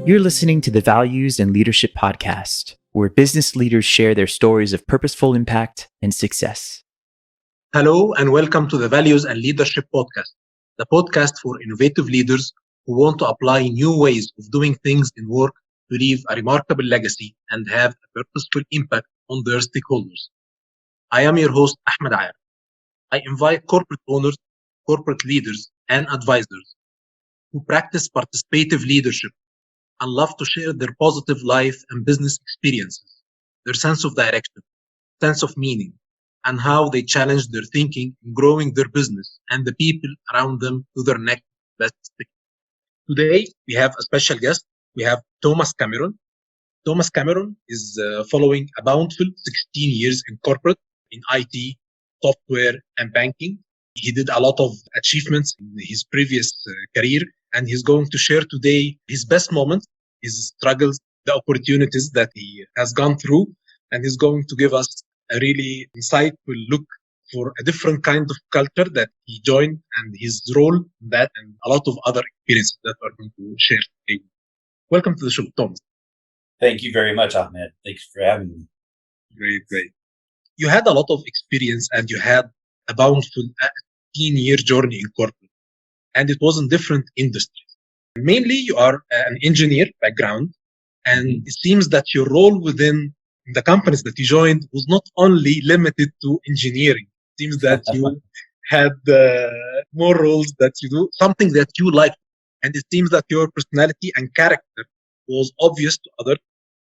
You're listening to the Values and Leadership Podcast, where business leaders share their stories of purposeful impact and success. Hello and welcome to the Values and Leadership Podcast, the podcast for innovative leaders who want to apply new ways of doing things in work to leave a remarkable legacy and have a purposeful impact on their stakeholders. I am your host, Ahmed Ayar. I invite corporate owners, corporate leaders, and advisors who practice participative leadership and love to share their positive life and business experiences, their sense of direction, sense of meaning, and how they challenge their thinking in growing their business and the people around them to their next best thing. Today, we have a special guest. We have Thomas Cameron. Thomas Cameron is following a bountiful 16 years in corporate, in IT, software, and banking. He did a lot of achievements in his previous career, and he's going to share today his best moments, his struggles, the opportunities that he has gone through, and he's going to give us a really insightful look for a different kind of culture that he joined and his role in that, and a lot of other experiences that we're going to share today. Welcome to the show, Thomas. Thank you very much, Ahmed. Thanks for having me. Great. You had a lot of experience and you had a bountiful 15-year journey in corporate, and it was in different industries. Mainly, you are an engineer background, and it seems that your role within the companies that you joined was not only limited to engineering. It seems that you had more roles that you do, something that you like, and it seems that your personality and character was obvious to others,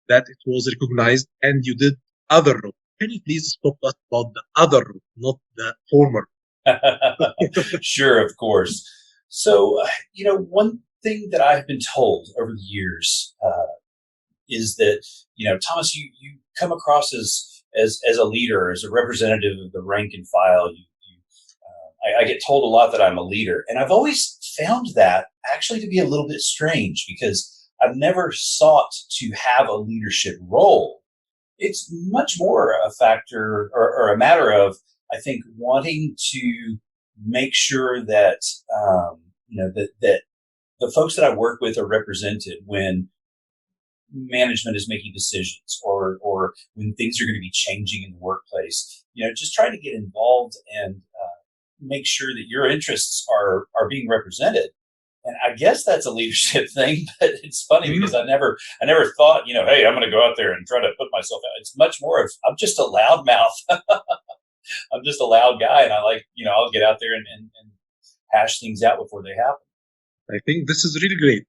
that it was recognized, and you did other roles. Can you please talk to us about the other role, not the former? Sure, of course. So, one thing that I've been told over the years is that, Thomas, you come across as a leader, as a representative of the rank and file. I get told a lot that I'm a leader, and I've always found that actually to be a little bit strange because I've never sought to have a leadership role. It's much more a factor or a matter of, I think, wanting to make sure that that the folks that I work with are represented when management is making decisions or when things are going to be changing in the workplace. Just try to get involved and make sure that your interests are being represented. And I guess that's a leadership thing, but it's funny because I never thought, hey, I'm going to go out there and try to put myself out. It's much more of, I'm just a loudmouth. I'm just a loud guy, and I like, I'll get out there and hash things out before they happen. I think this is really great.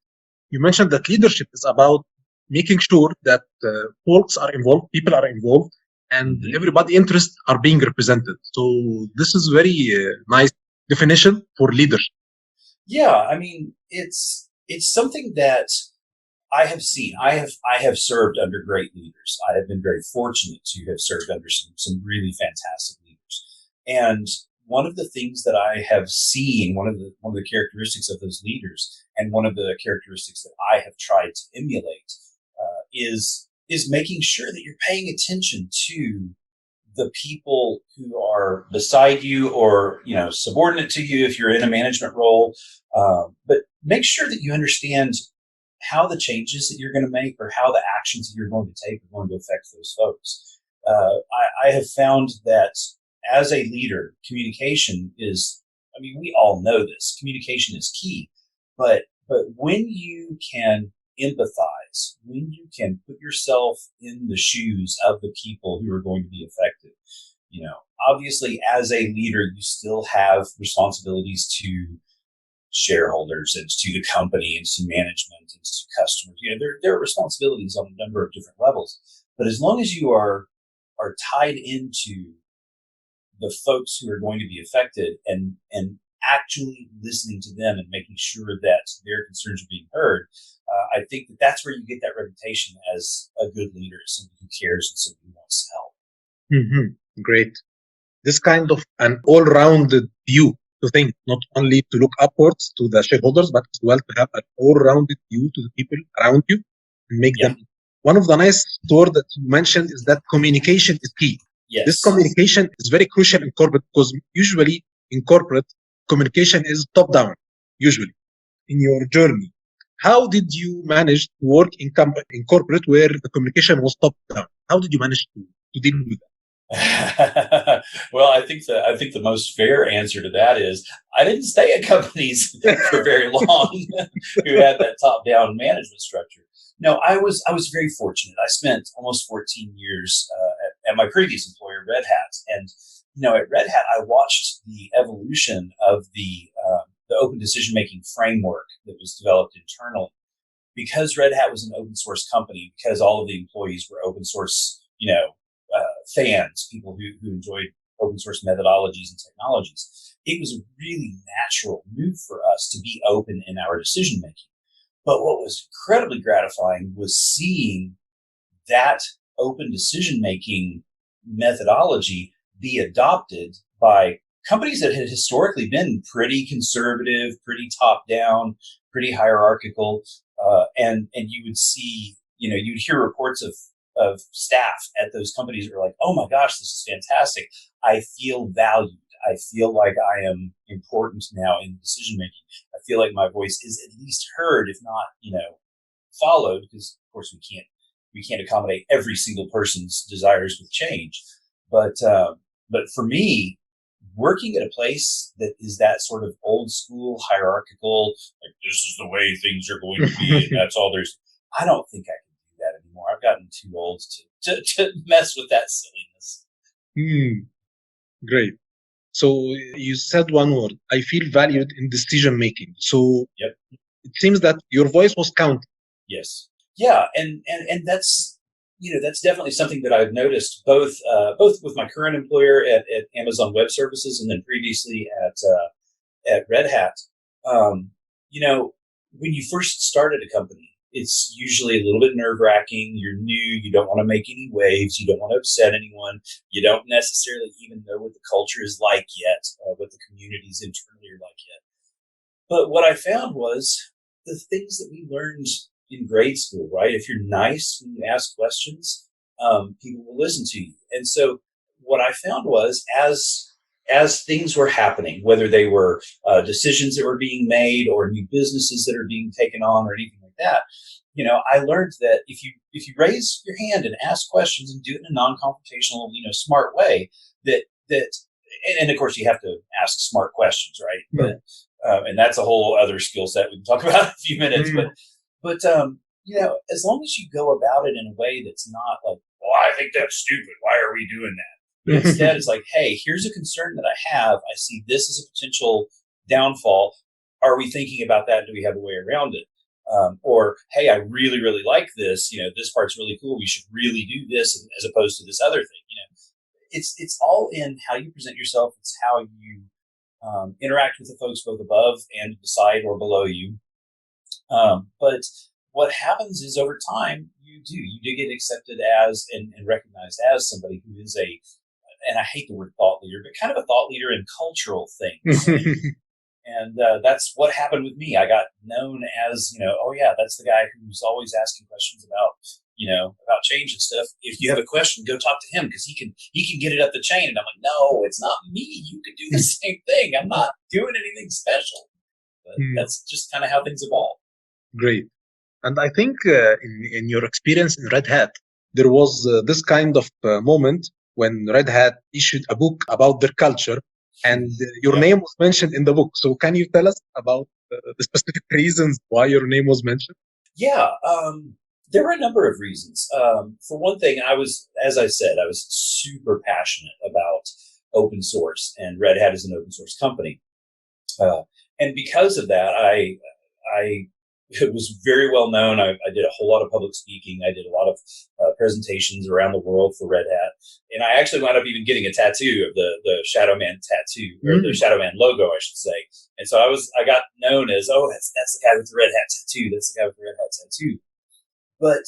You mentioned that leadership is about making sure that folks are involved, people are involved, and everybody's interests are being represented. So this is very nice definition for leadership. Yeah, I mean, it's something that I have seen. I have served under great leaders. I have been very fortunate to have served under some really fantastic leaders. And one of the things that I have seen, one of the characteristics of those leaders, and one of the characteristics that I have tried to emulate, is making sure that you're paying attention to the people who are beside you or, subordinate to you if you're in a management role. But make sure that you understand how the changes that you're going to make or how the actions that you're going to take are going to affect those folks. I have found that as a leader, communication is, we all know this, communication is key, but when you can empathize, when you can put yourself in the shoes of the people who are going to be affected, obviously as a leader, you still have responsibilities to shareholders and to the company and to management and to customers. There are responsibilities on a number of different levels, but as long as you are tied into the folks who are going to be affected and actually listening to them and making sure that their concerns are being heard, I think that's where you get that reputation as a good leader, as somebody who cares and somebody who wants to help. Great. This kind of an all-rounded view to think, not only to look upwards to the shareholders, but as well to have an all-rounded view to the people around you and make them. One of the nice words that you mentioned is that communication is key. Yes. This communication is very crucial in corporate because usually in corporate, communication is top-down, usually, in your journey. How did you manage to work in corporate where the communication was top down? How did you manage to deal with Well, I think the most fair answer to that is I didn't stay at companies for very long who had that top down management structure. No, I was very fortunate. I spent almost 14 years at my previous employer, Red Hat, and at Red Hat, I watched the evolution of the open decision making framework that was developed internally. Because Red Hat was an open source company, because all of the employees were open source, fans, people who enjoyed open source methodologies and technologies, it was a really natural move for us to be open in our decision making. But what was incredibly gratifying was seeing that open decision making methodology be adopted by companies that had historically been pretty conservative, pretty top down, pretty hierarchical, and you would see, you'd hear reports of staff at those companies that are like, oh my gosh, this is fantastic. I feel valued. I feel like I am important now in decision making. I feel like my voice is at least heard, if not, followed, because of course we can't accommodate every single person's desires with change. But for me, working at a place that is that sort of old school hierarchical, like this is the way things are going to be, and that? that's all there's. I don't think I can do that anymore. I've gotten too old to mess with that silliness. Great. So you said one word. I feel valued in decision making. So Yep. it seems that your voice was counted. Yes. Yeah, and that's definitely something that I've noticed both with my current employer at Amazon Web Services and then previously at Red Hat. When you first start at a company, it's usually a little bit nerve wracking. You're new. You don't want to make any waves. You don't want to upset anyone. You don't necessarily even know what the culture is like yet, what the communities internally are like yet. But what I found was the things that we learned in grade school, right? If you're nice when you ask questions, people will listen to you. And so what I found was as things were happening, whether they were decisions that were being made or new businesses that are being taken on or anything like that, I learned that if you raise your hand and ask questions and do it in a non-confrontational, smart way, that and of course you have to ask smart questions, right? Mm. But and that's a whole other skill set we can talk about in a few minutes. Mm. But as long as you go about it in a way that's not like, well, I think that's stupid. Why are we doing that? But instead, it's like, hey, here's a concern that I have. I see this as a potential downfall. Are we thinking about that? Do we have a way around it? Or, hey, I really, really like this. This part's really cool. We should really do this as opposed to this other thing. It's all in how you present yourself. It's how you interact with the folks both above and beside or below you. But what happens is over time, you do get accepted as and recognized as somebody who is and I hate the word thought leader, but kind of a thought leader in cultural things. And that's what happened with me. I got known as, oh yeah, that's the guy who's always asking questions about change and stuff. If you have a question, go talk to him because he can get it up the chain. And I'm like, no, it's not me. You can do the same thing. I'm not doing anything special. But that's just kind of how things evolve. Great. And I think in your experience in Red Hat, there was this kind of moment when Red Hat issued a book about their culture, and your name was mentioned in the book. So can you tell us about the specific reasons why your name was mentioned? Yeah, there were a number of reasons. For one thing, as I said, I was super passionate about open source, and Red Hat is an open source company. And because of that, it was very well known. I did a whole lot of public speaking. I did a lot of presentations around the world for Red Hat. And I actually wound up even getting a tattoo of the Shadow Man tattoo, or the Shadow Man logo, I should say. And so I got known as, oh, that's the guy with the Red Hat tattoo. That's the guy with the Red Hat tattoo. But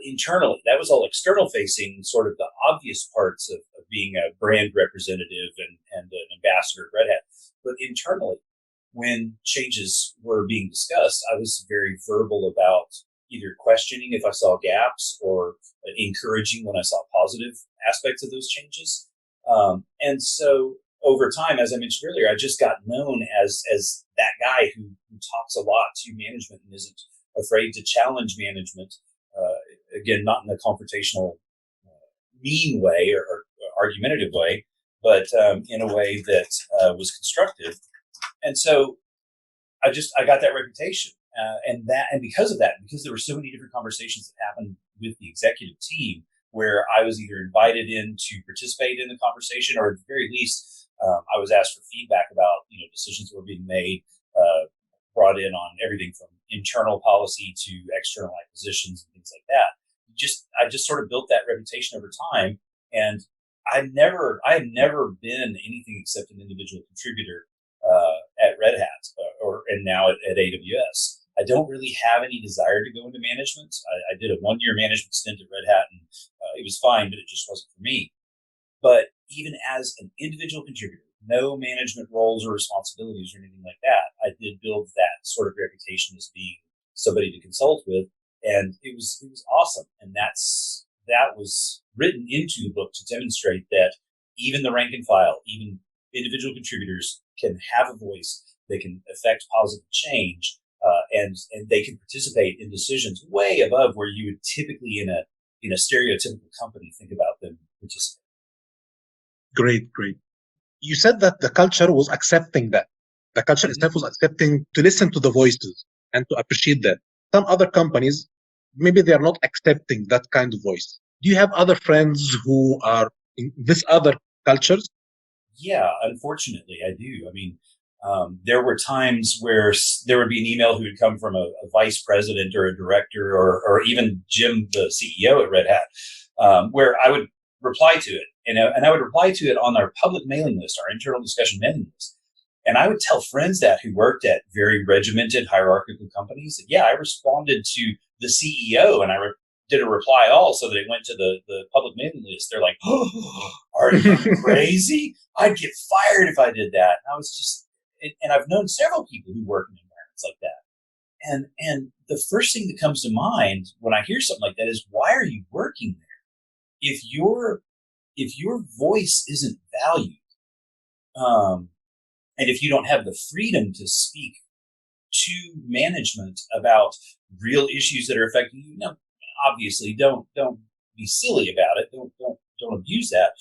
internally, that was all external facing, sort of the obvious parts of being a brand representative and an ambassador of Red Hat. But internally, when changes were being discussed, I was very verbal about either questioning if I saw gaps or encouraging when I saw positive aspects of those changes. And so over time, as I mentioned earlier, I just got known as that guy who talks a lot to management and isn't afraid to challenge management. Again, not in a confrontational, mean way or argumentative way, but in a way that was constructive. And so I got that reputation, and because of that, because there were so many different conversations that happened with the executive team, where I was either invited in to participate in the conversation, or at the very least, I was asked for feedback about decisions that were being made, brought in on everything from internal policy to external acquisitions and things like that. I just sort of built that reputation over time, and I had never been anything except an individual contributor at Red Hat, and now at AWS. I don't really have any desire to go into management. I did a 1-year management stint at Red Hat, and it was fine, but it just wasn't for me. But even as an individual contributor, no management roles or responsibilities or anything like that, I did build that sort of reputation as being somebody to consult with, and it was awesome. And that was written into the book to demonstrate that even the rank and file, even individual contributors can have a voice. They can affect positive change, and they can participate in decisions way above where you would typically in a stereotypical company think about them participating. Great. You said that the culture was accepting that. The culture itself was accepting to listen to the voices and to appreciate that. Some other companies, maybe they are not accepting that kind of voice. Do you have other friends who are in this other cultures? Yeah, unfortunately, I do. I mean, there were times where there would be an email who would come from a vice president or a director or even Jim, the CEO at Red Hat, where I would reply to it. And I would reply to it on our public mailing list, our internal discussion mailing list. And I would tell friends that who worked at very regimented hierarchical companies that, yeah, I responded to the CEO and I did a reply all so that it went to the public mailing list. They're like, oh, are you crazy? I'd get fired if I did that. And I was just, and I've known several people who work in environments like that. And the first thing that comes to mind when I hear something like that is, why are you working there? If your voice isn't valued, and if you don't have the freedom to speak to management about real issues that are affecting you, no, obviously don't be silly about it. Don't abuse that.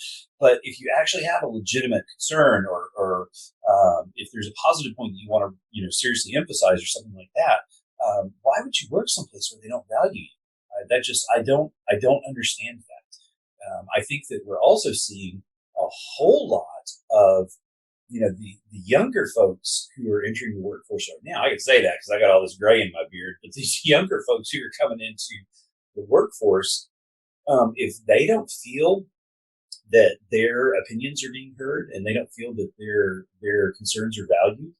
But if you actually have a legitimate concern, or if there's a positive point that you want to seriously emphasize or something like that, why would you work someplace where they don't value you? I don't understand that. I think that we're also seeing a whole lot of the younger folks who are entering the workforce right now. I can say that because I got all this gray in my beard, but these younger folks who are coming into the workforce, if they don't feel that their opinions are being heard and they don't feel that their concerns are valued,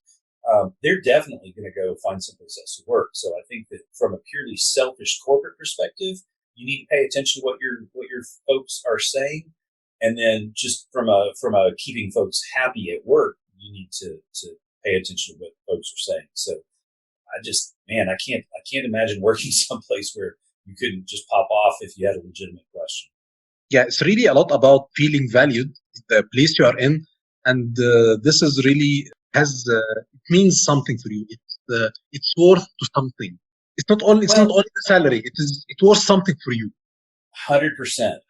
they're definitely going to go find someplace else to work. So I think that from a purely selfish corporate perspective, you need to pay attention to what your folks are saying, and then just from a keeping folks happy at work, you need to pay attention to what folks are saying. So I can't imagine working someplace where you couldn't just pop off if you had a legitimate question. Yeah, it's really a lot about feeling valued, the place you are in, and this is really it means something for you. It's worth to something. It's not only the salary. It's worth something for you. 100%.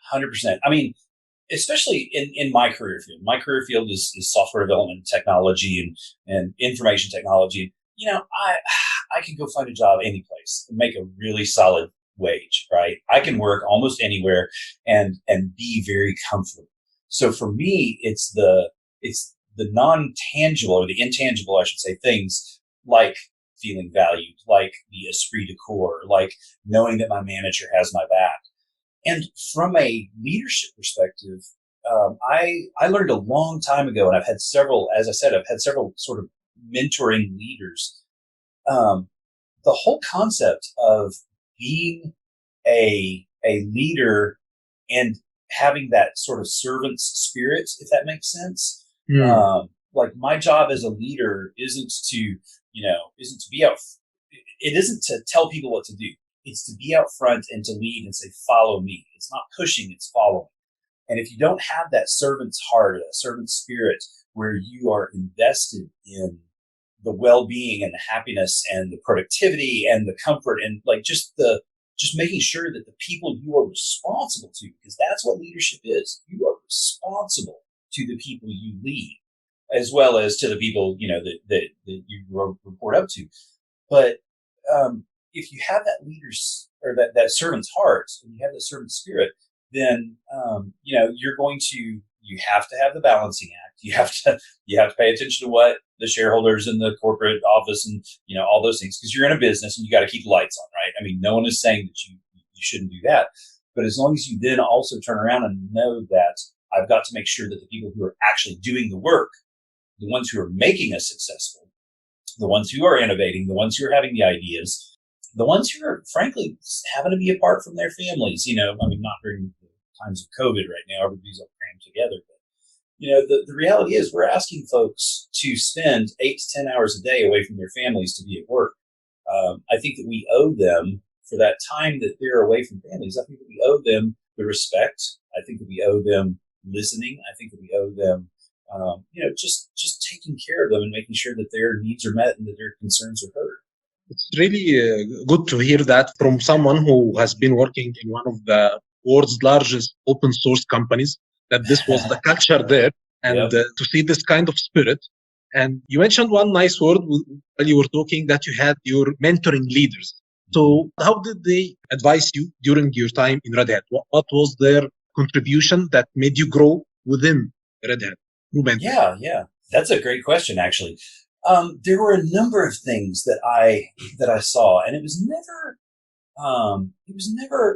I mean, especially in my career field. My career field is software development, technology, and information technology. I can go find a job any place and make a really solid wage, right? I can work almost anywhere and be very comfortable. So for me, it's the non-tangible, or the intangible, I should say, things like feeling valued, like the esprit de corps, like knowing that my manager has my back. And from a leadership perspective, I learned a long time ago, and I've had several sort of mentoring leaders. The whole concept of being a leader and having that sort of servant's spirit, if that makes sense. Like my job as a leader isn't to be out. It isn't to tell people what to do. It's to be out front and to lead and say, follow me. It's not pushing, it's following. And if you don't have that servant's heart, that servant spirit, where you are invested in the well-being and the happiness and the productivity and the comfort and like just making sure that the people you are responsible to, because that's what leadership is. You are responsible to the people you lead, as well as to the people, that you report up to. But if you have that leader's or that servant's heart, and you have that servant spirit, then you have to have the balancing act. You have to pay attention to what the shareholders and the corporate office and all those things, because you're in a business and you got to keep the lights on, right? I mean, no one is saying that you shouldn't do that, but as long as you then also turn around and know that I've got to make sure that the people who are actually doing the work, the ones who are making us successful, the ones who are innovating, the ones who are having the ideas, the ones who are frankly having to be apart from their families, not during the times of COVID right now, everybody's all crammed together. But, the reality is we're asking folks to spend 8 to 10 hours a day away from their families to be at work. I think that we owe them, for that time that they're away from families, I think that we owe them the respect. I think that we owe them listening. I think that we owe them, just taking care of them and making sure that their needs are met and that their concerns are heard. It's really good to hear that from someone who has been working in one of the world's largest open source companies, that this was the culture there, and Yep. to see this kind of spirit. And you mentioned one nice word while you were talking, that you had your mentoring leaders. So how did they advise you during your time in Red Hat? What was their contribution that made you grow within Red Hat through mentoring? Yeah. That's a great question, actually. There were a number of things that I saw, and it was never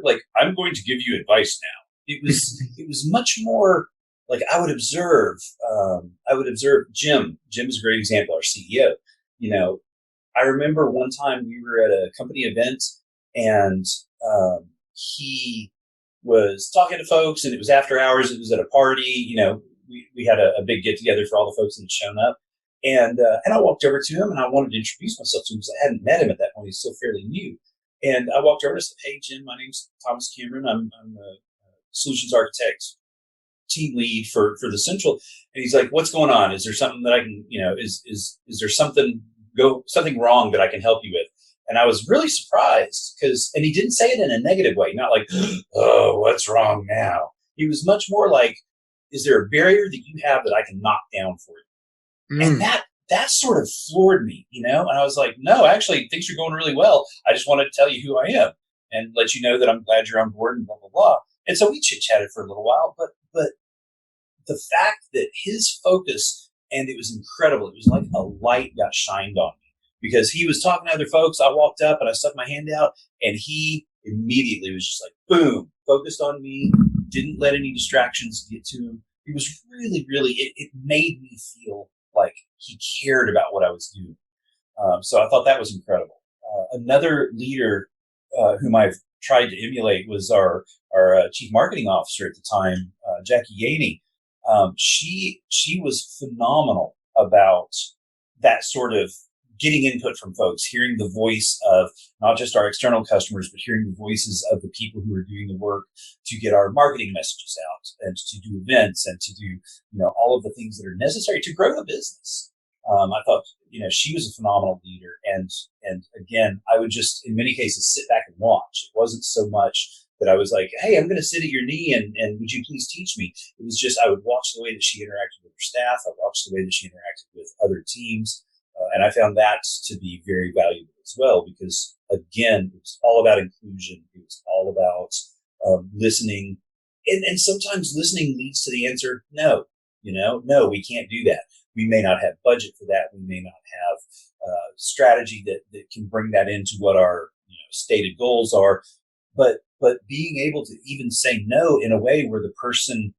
like, I'm going to give you advice now. It was much more like I would observe Jim. Jim is a great example, our CEO. I remember one time we were at a company event, and he was talking to folks, and it was after hours. It was at a party. We had a big get together for all the folks that had shown up. And I walked over to him, and I wanted to introduce myself to him because I hadn't met him at that point. He's still fairly new. And I walked over and said, "Hey, Jim, my name's Thomas Cameron. I'm a solutions architect, team lead for the Central." And he's like, "What's going on? Is there something that I can, is there something wrong that I can help you with?" And I was really surprised and he didn't say it in a negative way, not like, "Oh, what's wrong now?" He was much more like, "Is there a barrier that you have that I can knock down for you?" And that sort of floored me, and I was like, "No, actually, things are going really well. I just wanted to tell you who I am and let you know that I'm glad you're on board and blah, blah, blah." And so we chit-chatted for a little while, but the fact that his focus, and it was incredible. It was like a light got shined on me because he was talking to other folks. I walked up and I stuck my hand out, and he immediately was just like, boom, focused on me, didn't let any distractions get to him. It was really, really, it made me feel like he cared about what I was doing. So I thought that was incredible. Another leader whom I've tried to emulate was our chief marketing officer at the time, Jackie Yaney. She was phenomenal about that sort of getting input from folks, hearing the voice of not just our external customers, but hearing the voices of the people who are doing the work to get our marketing messages out and to do events and to do, all of the things that are necessary to grow the business. I thought, she was a phenomenal leader. And again, I would just, in many cases, sit back and watch. It wasn't so much that I was like, "Hey, I'm going to sit at your knee and would you please teach me?" It was just, I would watch the way that she interacted with her staff. I watched the way that she interacted with other teams. And I found that to be very valuable as well, because again, it was all about inclusion. It was all about listening. And sometimes listening leads to the answer, no, no, we can't do that. We may not have budget for that. We may not have strategy that can bring that into what our stated goals are. But being able to even say no in a way where the person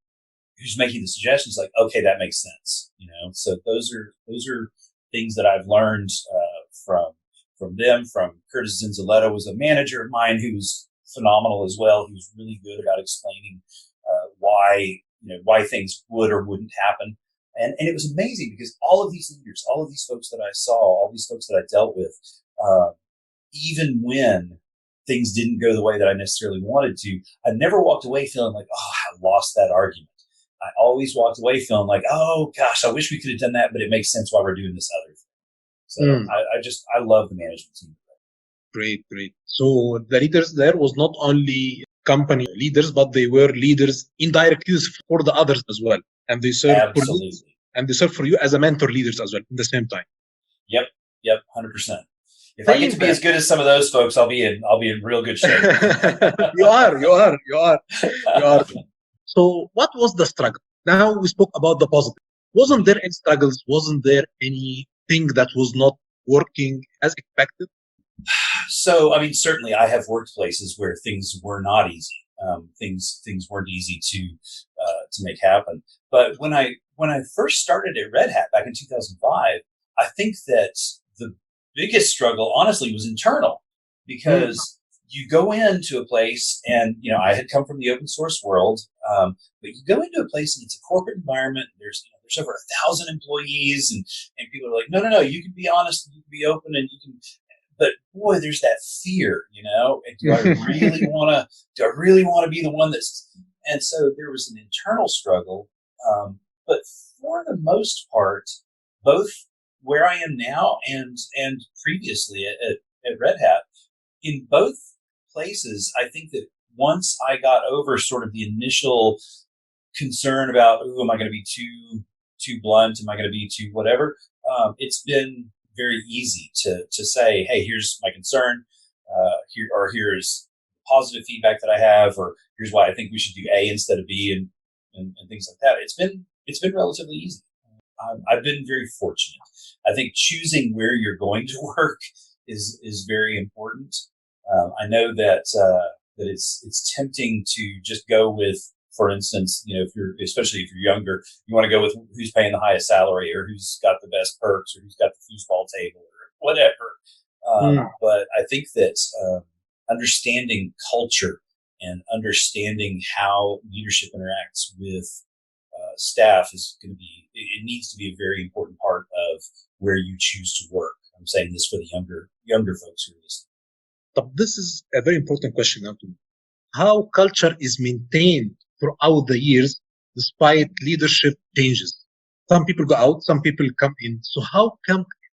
who's making the suggestion is like, "Okay, that makes sense." So those are things that I've learned from them. From Curtis Zinzaletto was a manager of mine who was phenomenal as well. He was really good about explaining why things would or wouldn't happen. And it was amazing because all of these leaders, all of these folks that I saw, all these folks that I dealt with, even when things didn't go the way that I necessarily wanted to, I never walked away feeling like, "Oh, lost that argument. I always walked away feeling like, oh gosh, I wish we could have done that, but it makes sense why we're doing this other thing. So I love the management team. Great, great. So the leaders there was not only company leaders, but they were leaders, indirect leaders for the others as well. And they serve for you, Absolutely. and they serve for you as a mentor leaders as well at the same time. Yep, 100%. If I get to be as good as some of those folks, I'll be in real good shape. You are. So what was the struggle? Now we spoke about the positive. Wasn't there any struggles? Wasn't there anything that was not working as expected? So, I mean, certainly I have worked places where things were not easy. Things weren't easy to make happen. But when I first started at Red Hat back in 2005, I think that the biggest struggle, honestly, was internal, because you go into a place, and I had come from the open source world, but you go into a place and it's a corporate environment. There's over 1,000 employees, and people are like, no, you can be honest, and you can be open, and you can. But boy, there's that fear, and do I really want to be the one that's? And so there was an internal struggle. But for the most part, both where I am now and previously at Red Hat, in both places, I think that once I got over sort of the initial concern about, am I going to be too blunt? Am I going to be too whatever? It's been very easy to say, hey, here's my concern, here's positive feedback that I have, or here's why I think we should do A instead of B, and things like that. It's been relatively easy. I've been very fortunate. I think choosing where you're going to work is very important. I know that it's tempting to just go with, for instance, especially if you're younger, you want to go with who's paying the highest salary, or who's got the best perks, or who's got the foosball table, or whatever. But I think that understanding culture and understanding how leadership interacts with staff is going to be, it needs to be a very important part of where you choose to work. I'm saying this for the younger folks who are listening. But this is a very important question now to me. How culture is maintained throughout the years despite leadership changes? Some people go out, some people come in. So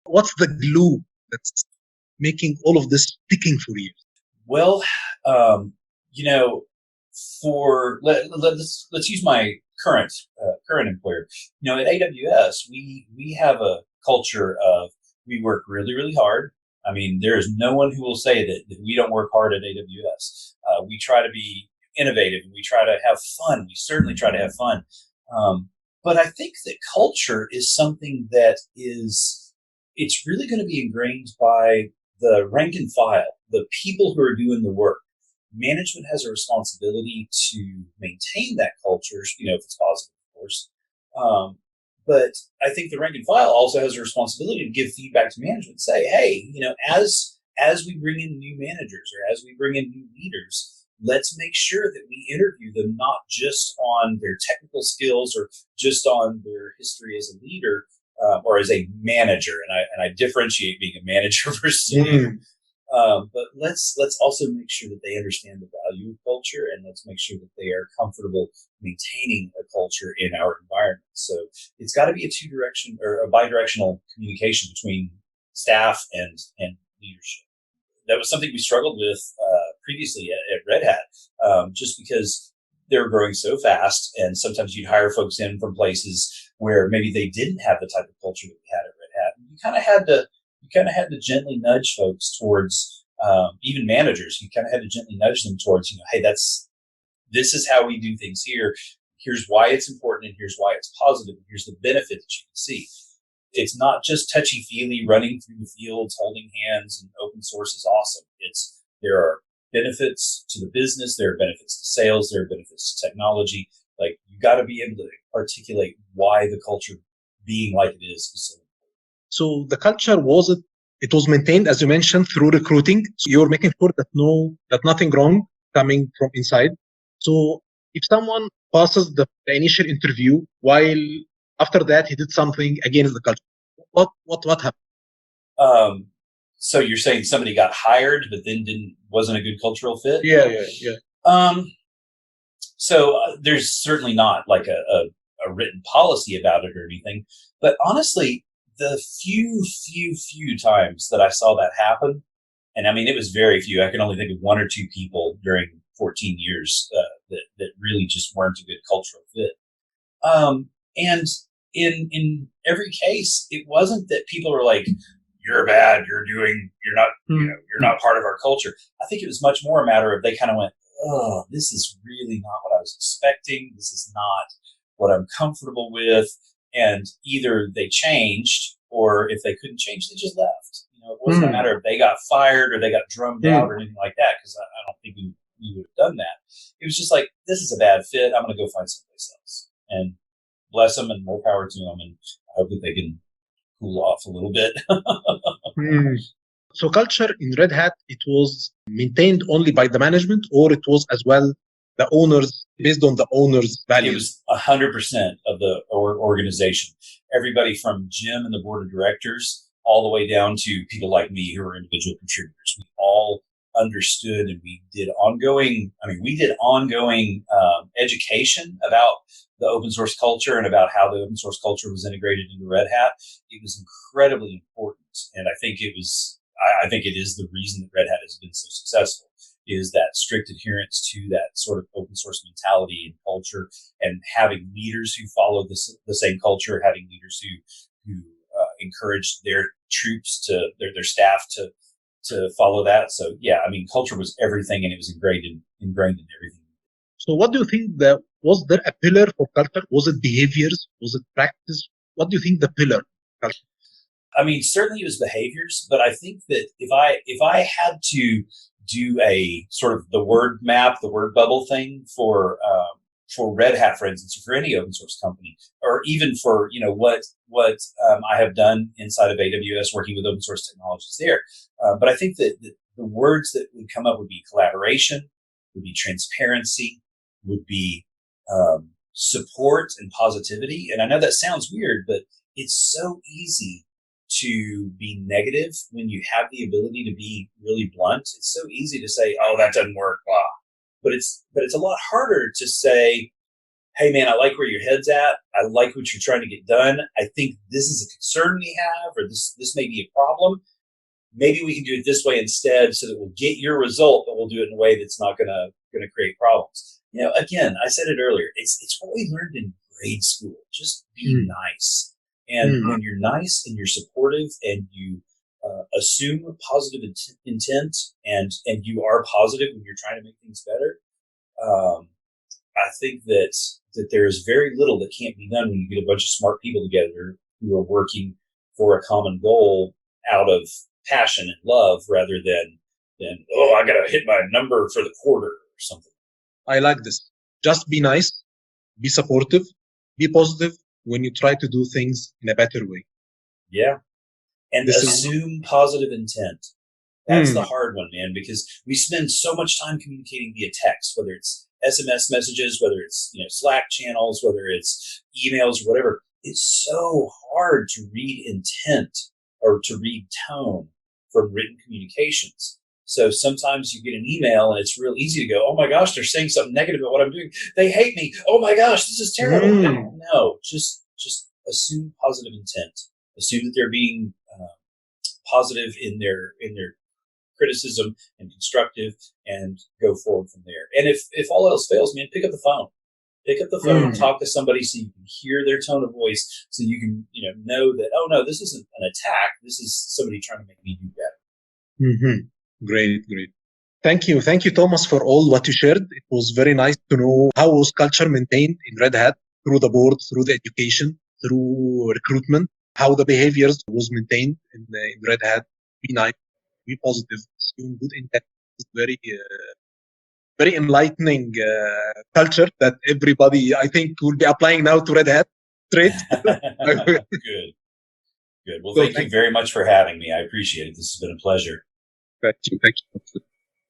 what's the glue that's making all of this sticking for years? Well, let's use my current employer. At AWS, we have a culture of, we work really, really hard. I mean, there is no one who will say that we don't work hard at AWS. We try to be innovative, and we try to have fun. We certainly try to have fun. But I think that culture is something that it's really going to be ingrained by the rank and file, the people who are doing the work. Management has a responsibility to maintain that culture, if it's positive, of course. But I think the rank and file also has a responsibility to give feedback to management. Say, hey, as we bring in new managers, or as we bring in new leaders, let's make sure that we interview them not just on their technical skills, or just on their history as a leader, or as a manager. And I differentiate being a manager versus a leader. But let's also make sure that they understand the value of culture, and let's make sure that they are comfortable maintaining a culture in our environment. So it's got to be a two-direction or a bi-directional communication between staff and leadership. That was something we struggled with previously at Red Hat, just because they were growing so fast, and sometimes you'd hire folks in from places where maybe they didn't have the type of culture that we had at Red Hat. You kind of had to gently nudge folks towards, even managers. You kind of had to gently nudge them towards, hey, this is how we do things here. Here's why it's important, and here's why it's positive, and here's the benefit that you can see. It's not just touchy-feely running through the fields, holding hands, and open source is awesome. There are benefits to the business, there are benefits to sales, there are benefits to technology. Like, you got to be able to articulate why the culture being like it is so important. So the culture it was maintained, as you mentioned, through recruiting. So you're making sure that nothing wrong coming from inside. So if someone passes the initial interview, while after that he did something against the culture, what happened? So you're saying somebody got hired, but then wasn't a good cultural fit? Yeah. So there's certainly not like a written policy about it or anything. But honestly, the few times that I saw that happen, and I mean, it was very few. I can only think of one or two people during 14 years that really just weren't a good cultural fit. And in every case, it wasn't that people were like, "You're bad. You're not, you're not part of our culture." I think it was much more a matter of they kind of went, "Oh, this is really not what I was expecting. This is not what I'm comfortable with." And either they changed, or if they couldn't change, they just left. It wasn't a matter of they got fired or they got drummed out or anything like that, because I don't think we would have done that. It was just like, this is a bad fit. I'm going to go find someplace else. And bless them and more power to them. And I hope that they can cool off a little bit. So culture in Red Hat, it was maintained only by the management, or it was as well the owners, based on the owners' values? It was 100% of the organization. Everybody from Jim and the board of directors all the way down to people like me who are individual contributors. We all understood, and we did ongoing education about the open source culture and about how the open source culture was integrated into Red Hat. It was incredibly important. And I think it is the reason that Red Hat has been so successful, is that strict adherence to that sort of open source mentality and culture, and having leaders who follow the same culture, having leaders who encourage their troops their staff to follow that. So yeah, I mean, culture was everything, and it was ingrained in everything. So what do you think was there a pillar for culture? Was it behaviors? Was it practice? What do you think the pillar culture? I mean, certainly it was behaviors, but I think that if I had to do a sort of the word map, the word bubble thing for Red Hat, for instance, or for any open source company, or even for what I have done inside of AWS working with open source technologists there. But I think that the words that would come up would be collaboration, would be transparency, would be support and positivity. And I know that sounds weird, but it's so easy to be negative when you have the ability to be really blunt. It's so easy to say, "Oh, that doesn't work," blah. But it's a lot harder to say, "Hey man, I like where your head's at. I like what you're trying to get done. I think this is a concern we have, or this may be a problem. Maybe we can do it this way instead, so that we'll get your result, but we'll do it in a way that's not gonna create problems." Again, I said it earlier. It's what we learned in grade school. Just be nice. And when you're nice and you're supportive and you assume positive intent and you are positive when you're trying to make things better, I think that there is very little that can't be done when you get a bunch of smart people together who are working for a common goal out of passion and love, rather than I got to hit my number for the quarter or something. I like this. Just be nice, be supportive, be positive when you try to do things in a better way. Yeah. And assume positive intent. That's the hard one, man, because we spend so much time communicating via text, whether it's SMS messages, whether it's Slack channels, whether it's emails, whatever. It's so hard to read intent or to read tone from written communications. So sometimes you get an email and it's real easy to go, "Oh my gosh, they're saying something negative about what I'm doing. They hate me. Oh my gosh, this is terrible." No, just assume positive intent. Assume that they're being positive in their criticism and constructive, and go forward from there. And if all else fails, man, pick up the phone. Pick up the phone, talk to somebody so you can hear their tone of voice, so you can know that, oh no, this isn't an attack. This is somebody trying to make me do better. Great. Thank you, Thomas, for all what you shared. It was very nice to know how was culture maintained in Red Hat through the board, through the education, through recruitment, how the behaviors was maintained in Red Hat. Be nice, be positive, assume good intent. It's very enlightening culture that everybody, I think, will be applying now to Red Hat straight. Good. Well, thank you very much for having me. I appreciate it. This has been a pleasure. Thank you.